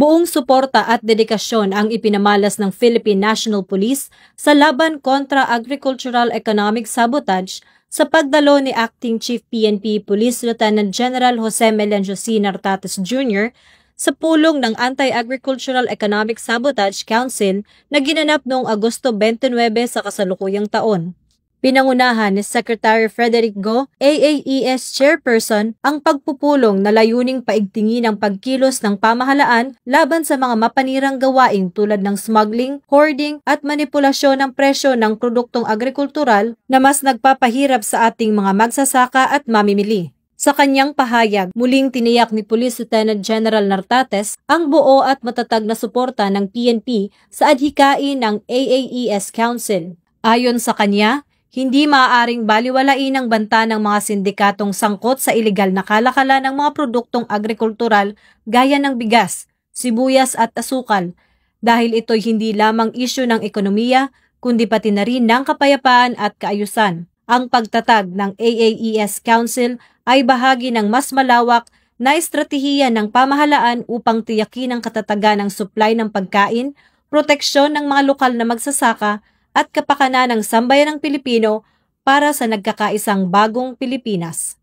Buong suporta at dedikasyon ang ipinamalas ng Philippine National Police sa laban kontra agricultural economic sabotage sa pagdalo ni Acting Chief PNP Police Lieutenant General Jose Melencio C. Nartates Jr. sa pulong ng Anti-Agricultural Economic Sabotage Council na ginanap noong Agosto 29 sa kasalukuyang taon. Pinangunahan ni Secretary Frederick Go, AAES Chairperson, ang pagpupulong na layuning paigtingin ang pagkilos ng pamahalaan laban sa mga mapanirang gawain tulad ng smuggling, hoarding at manipulasyon ng presyo ng produktong agrikultural na mas nagpapahirap sa ating mga magsasaka at mamimili. Sa kanyang pahayag, muling tiniyak ni Police Lieutenant General Nartates ang buo at matatag na suporta ng PNP sa adhikain ng AAES Council. Ayon sa kanya, hindi maaaring baliwalain ang banta ng mga sindikatong sangkot sa ilegal na kalakalan ng mga produktong agrikultural gaya ng bigas, sibuyas at asukal dahil ito'y hindi lamang isyu ng ekonomiya kundi pati na rin ng kapayapaan at kaayusan. Ang pagtatag ng AAES Council ay bahagi ng mas malawak na estratehiya ng pamahalaan upang tiyakin ang katatagan ng supply ng pagkain, proteksyon ng mga lokal na magsasaka at kapakanan ng sambayanang Pilipino para sa nagkakaisang bagong Pilipinas.